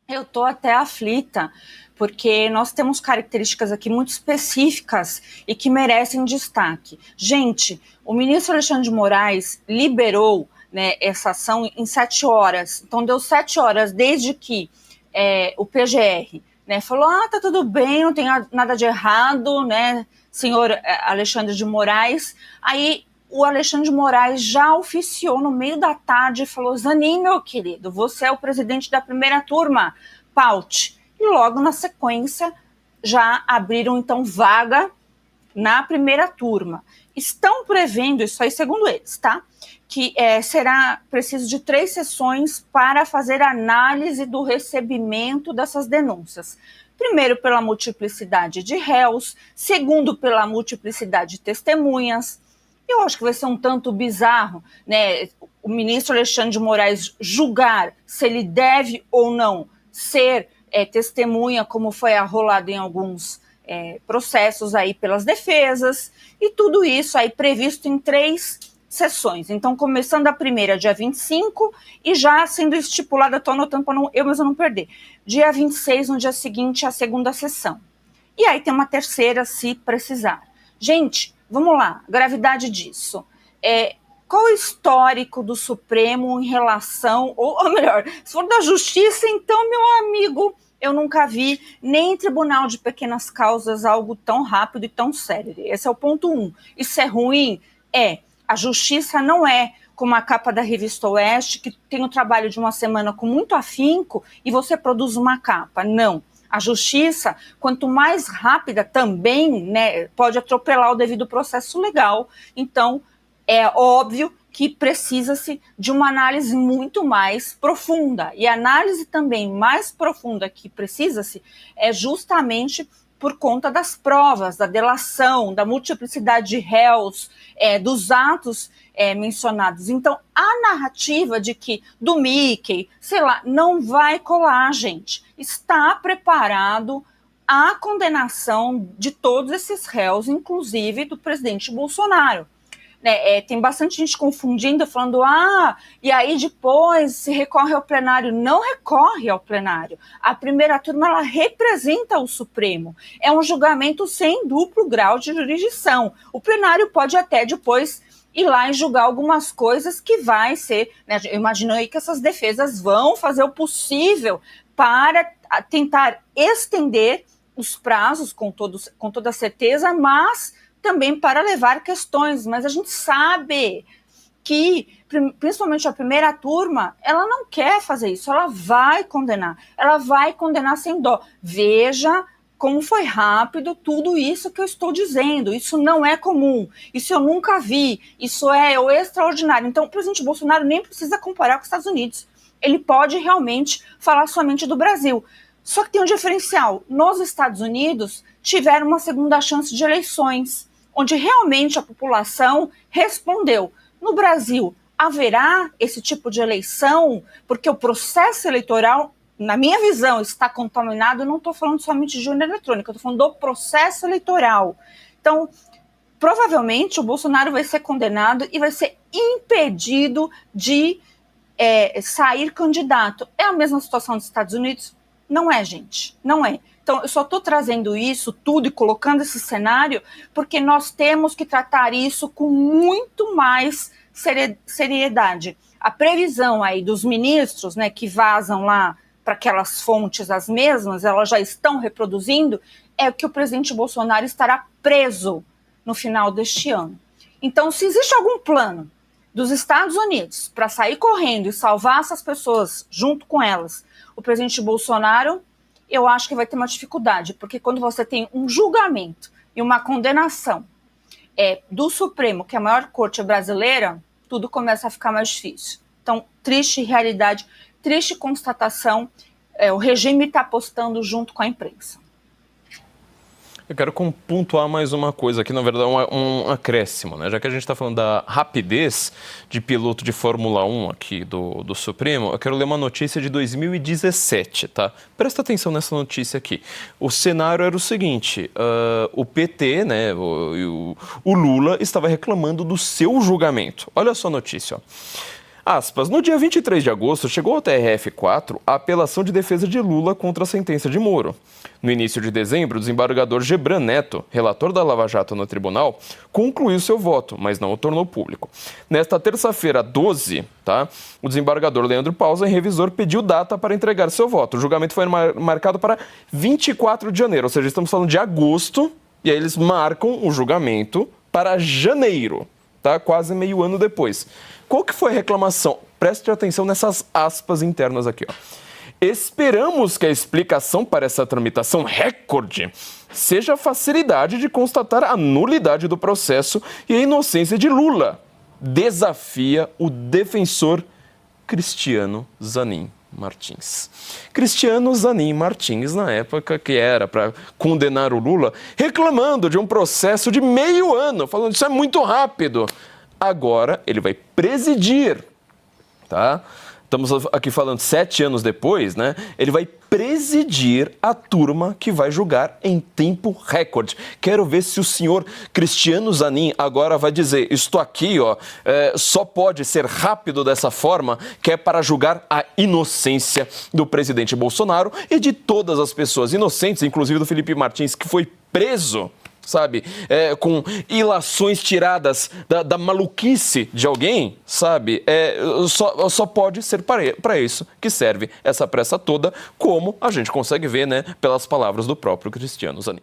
Eu estou até aflita, porque nós temos características aqui muito específicas e que merecem destaque. Gente, o ministro Alexandre de Moraes liberou, né, essa ação em 7 horas. Então, deu 7 horas desde que o PGR, né, falou, tá tudo bem, não tem nada de errado, né, senhor Alexandre de Moraes. Aí o Alexandre de Moraes já oficiou no meio da tarde e falou, Zanin, meu querido, você é o presidente da primeira turma, paute. E logo na sequência já abriram então vaga na primeira turma. Estão prevendo, isso aí segundo eles, tá? Que será preciso de 3 sessões para fazer análise do recebimento dessas denúncias. Primeiro, pela multiplicidade de réus, segundo, pela multiplicidade de testemunhas. Eu acho que vai ser um tanto bizarro, né, o ministro Alexandre de Moraes julgar se ele deve ou não ser testemunha, como foi arrolado em alguns processos aí pelas defesas, e tudo isso aí previsto em 3 sessões. Então, começando a primeira, dia 25, e já sendo estipulada, estou anotando para eu mesmo não perder, dia 26, no dia seguinte, a segunda sessão. E aí tem uma terceira, se precisar. Gente, vamos lá, gravidade disso. Qual o histórico do Supremo em relação, ou melhor, se for da Justiça, então, meu amigo, eu nunca vi nem em tribunal de pequenas causas algo tão rápido e tão sério. Esse é o ponto 1. Isso é ruim? A Justiça não é como a capa da Revista Oeste, que tem o trabalho de uma semana com muito afinco e você produz uma capa. Não. A Justiça, quanto mais rápida também, né, pode atropelar o devido processo legal. Então, é óbvio que precisa-se de uma análise muito mais profunda. E a análise também mais profunda que precisa-se é justamente por conta das provas, da delação, da multiplicidade de réus, dos atos mencionados. Então, a narrativa de que do Mickey, sei lá, não vai colar, gente. Está preparado a condenação de todos esses réus, inclusive do presidente Bolsonaro. Tem bastante gente confundindo, falando, e aí depois se recorre ao plenário. Não recorre ao plenário. A primeira turma, ela representa o Supremo. É um julgamento sem duplo grau de jurisdição. O plenário pode até depois ir lá e julgar algumas coisas que vai ser, né, eu imagino aí que essas defesas vão fazer o possível para tentar estender os prazos, com toda certeza, mas também para levar questões, mas a gente sabe que, principalmente a primeira turma, ela não quer fazer isso, ela vai condenar sem dó. Veja como foi rápido tudo isso que eu estou dizendo, isso não é comum, isso eu nunca vi, isso é o extraordinário. Então, o presidente Bolsonaro nem precisa comparar com os Estados Unidos, ele pode realmente falar somente do Brasil. Só que tem um diferencial, nos Estados Unidos tiveram uma segunda chance de eleições, onde realmente a população respondeu. No Brasil, haverá esse tipo de eleição? Porque o processo eleitoral, na minha visão, está contaminado. Eu não estou falando somente de urna eletrônica, eu estou falando do processo eleitoral. Então, provavelmente, o Bolsonaro vai ser condenado e vai ser impedido de sair candidato. É a mesma situação dos Estados Unidos? Não é, gente, não é. Então, eu só estou trazendo isso tudo e colocando esse cenário porque nós temos que tratar isso com muito mais seriedade. A previsão aí dos ministros, né, que vazam lá para aquelas fontes as mesmas, elas já estão reproduzindo, é que o presidente Bolsonaro estará preso no final deste ano. Então, se existe algum plano dos Estados Unidos para sair correndo e salvar essas pessoas junto com elas, o presidente Bolsonaro, eu acho que vai ter uma dificuldade, porque quando você tem um julgamento e uma condenação do Supremo, que é a maior corte brasileira, tudo começa a ficar mais difícil. Então, triste realidade, triste constatação, o regime está apostando junto com a imprensa. Eu quero pontuar mais uma coisa aqui, na verdade, um acréscimo, né? Já que a gente está falando da rapidez de piloto de Fórmula 1 aqui do Supremo, eu quero ler uma notícia de 2017, tá? Presta atenção nessa notícia aqui. O cenário era o seguinte, o PT, né, o Lula, estava reclamando do seu julgamento. Olha só a notícia, ó. Aspas, no dia 23 de agosto, chegou ao TRF4 a apelação de defesa de Lula contra a sentença de Moro. No início de dezembro, o desembargador Gebran Neto, relator da Lava Jato no tribunal, concluiu seu voto, mas não o tornou público. Nesta terça-feira, 12, o desembargador Leandro Pausa, em revisor, pediu data para entregar seu voto. O julgamento foi marcado para 24 de janeiro, ou seja, estamos falando de agosto, e aí eles marcam o julgamento para janeiro, quase meio ano depois. Qual que foi a reclamação? Preste atenção nessas aspas internas aqui, ó. Esperamos que a explicação para essa tramitação recorde seja a facilidade de constatar a nulidade do processo e a inocência de Lula. Desafia o defensor Cristiano Zanin Martins. Cristiano Zanin Martins, na época que era para condenar o Lula, reclamando de um processo de meio ano, falando isso é muito rápido. Agora ele vai presidir, Estamos aqui falando 7 anos depois, Ele vai presidir a turma que vai julgar em tempo recorde. Quero ver se o senhor Cristiano Zanin agora vai dizer, estou aqui, só pode ser rápido dessa forma, que é para julgar a inocência do presidente Bolsonaro e de todas as pessoas inocentes, inclusive do Felipe Martins, que foi preso, com ilações tiradas da maluquice de alguém, só pode ser para isso que serve essa pressa toda, como a gente consegue ver, pelas palavras do próprio Cristiano Zanin.